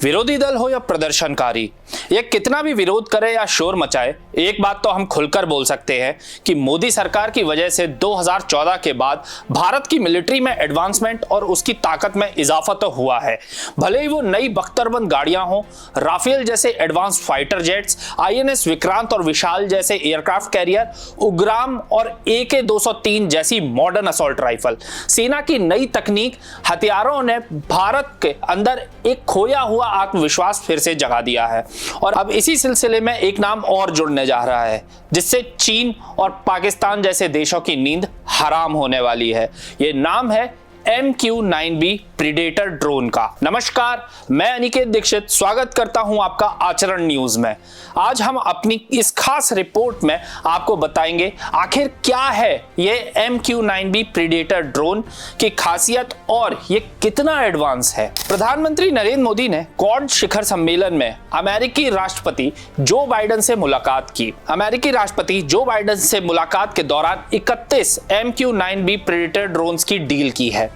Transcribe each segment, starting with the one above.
विरोधी दल हो या प्रदर्शनकारी, ये कितना भी विरोध करे या शोर मचाए, एक बात तो हम खुलकर बोल सकते हैं कि मोदी सरकार की वजह से 2014 के बाद भारत की मिलिट्री में एडवांसमेंट और उसकी ताकत में इजाफा तो हुआ है। भले ही वो नई बख्तरबंद गाड़ियां हो, राफेल जैसे advance fighter jets, INS Vikrant और विशाल जैसे एयरक्राफ्ट कैरियर, उग्राम और AK-203 जैसी मॉडर्न असॉल्ट राइफल, सेना की नई तकनीक, हथियारों ने भारत के अंदर एक खोया हुआ आत्मविश्वास फिर से जगा दिया है। और अब इसी सिलसिले में एक नाम और जुड़ने जा रहा है, जिससे चीन और पाकिस्तान जैसे देशों की नींद हराम होने वाली है। ये नाम है MQ-9B प्रीडेटर ड्रोन का। नमस्कार, मैं अनिकेत दीक्षित स्वागत करता हूं आपका आचरण न्यूज में। आज हम अपनी इस खास रिपोर्ट में आपको बताएंगे आखिर क्या है ये MQ-9B प्रीडेटर ड्रोन की खासियत और ये कितना एडवांस है। प्रधानमंत्री नरेंद्र मोदी ने क्वाड शिखर सम्मेलन में अमेरिकी राष्ट्रपति जो बाइडेन से मुलाकात की। अमेरिकी राष्ट्रपति जो बाइडेन से मुलाकात के दौरान 31 MQ-9B प्रीडेटर ड्रोन्स की डील की है।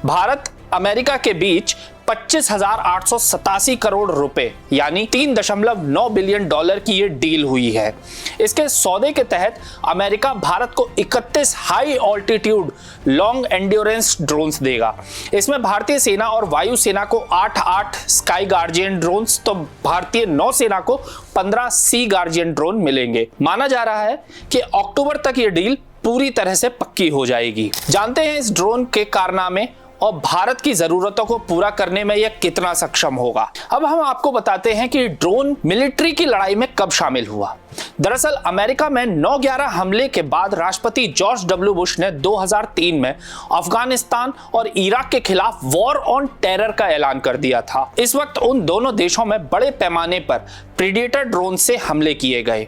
भारत अमेरिका के बीच 25,887 करोड़ रुपए यानी 3.9 बिलियन डॉलर की ये डील हुई है। इसके सौदे के तहत अमेरिका भारत को 31 high altitude long endurance drones देगा। इसमें भारतीय सेना और वायुसेना को 8 स्काई गार्जियन ड्रोन्स तो भारतीय नौसेना को 15 सी गार्जियन ड्रोन मिलेंगे। माना जा रहा है कि अक्टूबर तक ये डील पूरी तरह से पक्की हो जाएगी। जानते हैं इस ड्रोन के कारनामे और भारत की जरूरतों को पूरा करने में यह कितना सक्षम होगा। अब हम आपको बताते हैं कि ड्रोन मिलिट्री की लड़ाई में कब शामिल हुआ। दरअसल अमेरिका में 9/11 हमले के बाद राष्ट्रपति जॉर्ज W. बुश ने 2003 में अफगानिस्तान और इराक के खिलाफ वॉर ऑन टेरर का ऐलान कर दिया था। इस वक्त उन दोनों देशों में बड़े पैमाने पर प्रीडेटर ड्रोन से हमले किए गए।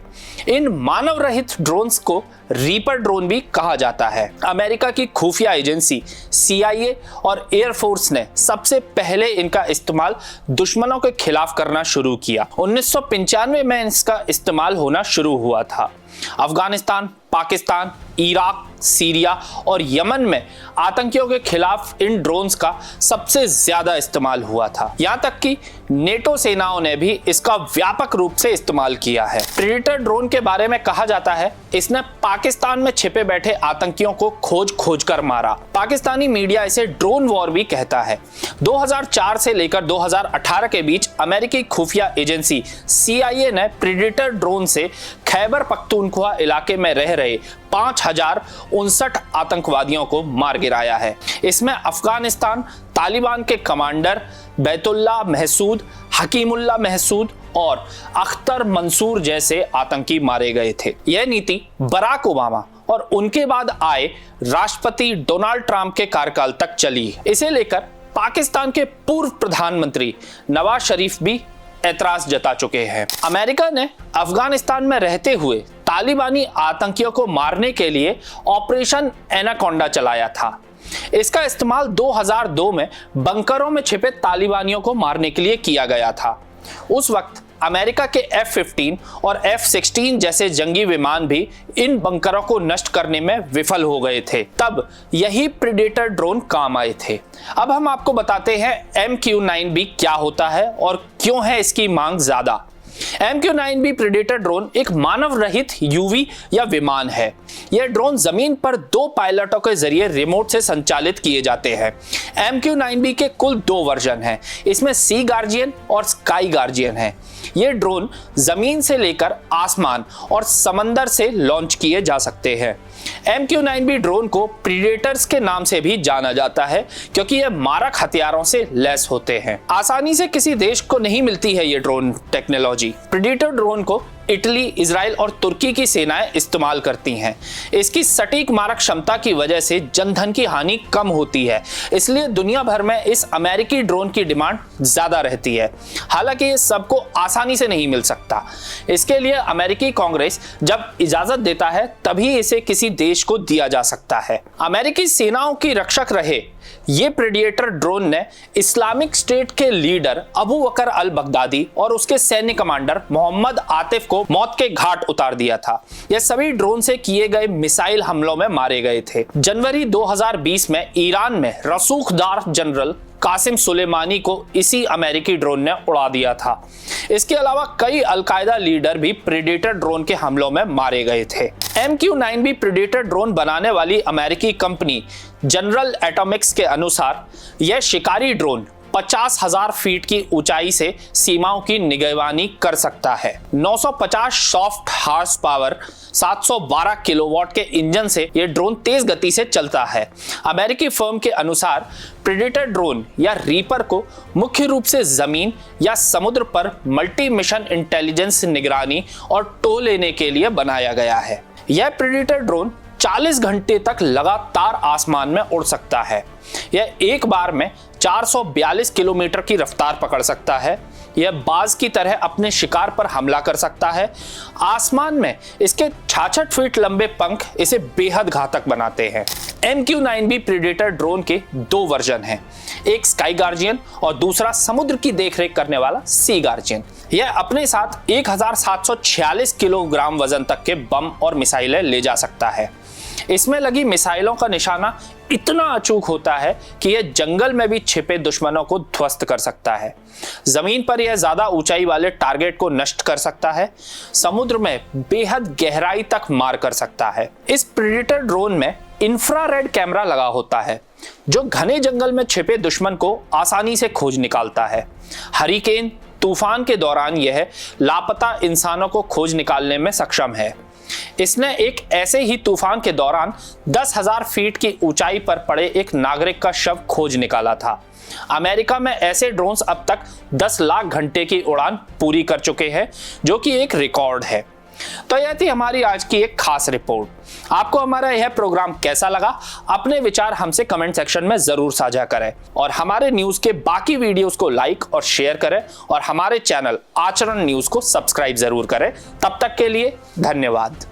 इन मानव रहित ड्रोन्स को रीपर ड्रोन भी कहा जाता है। अमेरिका की खुफिया एजेंसी CIA और एयरफोर्स ने सबसे पहले इनका इस्तेमाल दुश्मनों के खिलाफ करना शुरू किया। 1995 में इसका इस्तेमाल होना शुरू हुआ था। अफगानिस्तान, पाकिस्तान, इराक, सीरिया और यमन में आतंकियों के खिलाफ इन ड्रोन्स का सबसे ज्यादा इस्तेमाल हुआ था। यहां तक कि नेटो सेनाओं ने भी इसका व्यापक रूप से इस्तेमाल किया है। प्रीडेटर ड्रोन के बारे में कहा जाता है इसने पाकिस्तान में छिपे बैठे आतंकियों को खोज कर मारा। पाकिस्तानी मीडिया इसे ड्रोन वॉर भी कहता है। 2004 से लेकर 2018 के बीच अमेरिकी खुफिया एजेंसी CIA ने प्रीडेटर ड्रोन से खैबर पख्तूनख्वा इलाके में रह रहे 5,059 आतंकवादियों को मार गिराया है। इसमें अफगानिस्तान तालिबान के कमांडर बैतुल्ला महसूद, हकीमुल्ला महसूद और अख्तर मंसूर जैसे आतंकी मारे गए थे। यह नीति बराक ओबामा और उनके बाद आए राष्ट्रपति डोनाल्ड ट्रंप के कार्यकाल तक चली। इसे लेकर पाकिस्तान के पूर्व प्रधानमंत्री नवाज शरीफ भी ऐतराज जता चुके हैं। अमेरिका ने अफगानिस्तान में रहते हुए तालिबानी आतंकियों को मारने के लिए ऑपरेशन एनाकोंडा चलाया था। इसका इस्तेमाल 2002 में बंकरों में छिपे तालिबानियों को मारने के लिए किया गया था। उस वक्त अमेरिका के F-15 और F-16 जैसे जंगी विमान भी इन बंकरों को नष्ट करने में विफल हो गए थे। तब यही प्रीडेटर ड्रोन काम आए थे। अब हम आपको बताते हैं MQ-9B क्या होता है और क्यों है इसकी मांग ज्यादा। MQ-9B प्रीडेटर ड्रोन एक मानव रहित UV या विमान है। यह ड्रोन जमीन पर 2 पायलटों के जरिए रिमोट से संचालित किए जाते हैं। MQ-9B के कुल 2 वर्जन हैं। इसमें सी गार्जियन और स्काई गार्जियन है। ये ड्रोन जमीन से लेकर आसमान और समंदर से लॉन्च किए जा सकते हैं। MQ-9B ड्रोन को प्रीडेटर्स के नाम से भी जाना जाता है क्योंकि ये मारक हथियारों से लैस होते हैं। आसानी से किसी देश को नहीं मिलती है ये ड्रोन टेक्नोलॉजी। प्रीडेटर ड्रोन को इटली, इजराइल और तुर्की की सेनाएं इस्तेमाल करती हैं। इसकी सटीक मारक क्षमता की वजह से जनधन की हानि कम होती है, इसलिए दुनिया भर में इस अमेरिकी ड्रोन की डिमांड ज्यादा रहती है। हालांकि ये सबको आसानी से नहीं मिल सकता। इसके लिए अमेरिकी कांग्रेस जब इजाजत देता है तभी इसे किसी देश को दिया जा सकता है। अमेरिकी सेनाओं की रक्षक रहे ये प्रेडिएटर ड्रोन ने इस्लामिक स्टेट के लीडर अबू बकर अल बगदादी और उसके सैन्य कमांडर मोहम्मद आतिफ को मौत के घाट उतार दिया था। ये सभी ड्रोन से किए गए मिसाइल हमलों में मारे गए थे। जनवरी 2020 में ईरान में रसूखदार जनरल कासिम सुलेमानी को इसी अमेरिकी ड्रोन ने उड़ा दिया था। इसके अलावा कई अलकायदा लीडर भी प्रेडेटर ड्रोन के हमलों में मारे गए थे। MQ-9B प्रेडेटर ड्रोन बनाने वाली अमेरिकी कंपनी जनरल एटॉमिक्स के अनुसार यह शिकारी ड्रोन 50,000 फीट की ऊंचाई से सीमाओं की निगरानी कर सकता है। 950 सॉफ्ट हार्स पावर 712 किलोवाट के इंजन से यह ड्रोन तेज गति से चलता है। अमेरिकी फर्म के अनुसार प्रेडेटर ड्रोन या रीपर को मुख्य रूप से जमीन या समुद्र पर मल्टी मिशन इंटेलिजेंस निगरानी और टो लेने के लिए बनाया गया है। यह प्रेडेटर ड्रोन 40 घंटे तक लगातार आसमान में उड़ सकता है। यह एक बार में 442 किलोमीटर की रफ्तार पकड़ सकता है। यह बाज की तरह अपने शिकार पर हमला कर सकता है। आसमान में इसके 66 फीट लंबे पंख इसे बेहद घातक बनाते हैं। MQ-9B प्रेडेटर ड्रोन के 2 वर्जन हैं, एक स्काई गार्जियन और दूसरा समुद्र की देखरेख करने वाला सी गार्जियन। यह अपने साथ 1746 किलोग्राम वजन तक के बम और मिसाइलें ले जा सकता है। इसमें लगी मिसाइलों का निशाना इतना अचूक होता है कि यह जंगल में भी छिपे दुश्मनों को ध्वस्त कर सकता है। जमीन पर यह ज्यादा ऊंचाई वाले टारगेट को नष्ट कर सकता है। समुद्र में बेहद गहराई तक मार कर सकता है। इस प्रेडेटर ड्रोन में इंफ्रारेड कैमरा लगा होता है जो घने जंगल में छिपे दुश्मन को आसानी से खोज निकालता है। हरिकेन तूफान के दौरान यह लापता इंसानों को खोज निकालने में सक्षम है। इसने एक ऐसे ही तूफान के दौरान 10,000 फीट की ऊंचाई पर पड़े एक नागरिक का शव खोज निकाला था। अमेरिका में ऐसे ड्रोन्स अब तक 10 लाख घंटे की उड़ान पूरी कर चुके हैं, जो कि एक रिकॉर्ड है। तो यह थी हमारी आज की एक खास रिपोर्ट। आपको हमारा यह प्रोग्राम कैसा लगा? अपने विचार हमसे कमेंट सेक्शन में जरूर साझा करें और हमारे न्यूज के बाकी वीडियोस को लाइक और शेयर करें और हमारे चैनल आचरण न्यूज को सब्सक्राइब जरूर करें। तब तक के लिए धन्यवाद।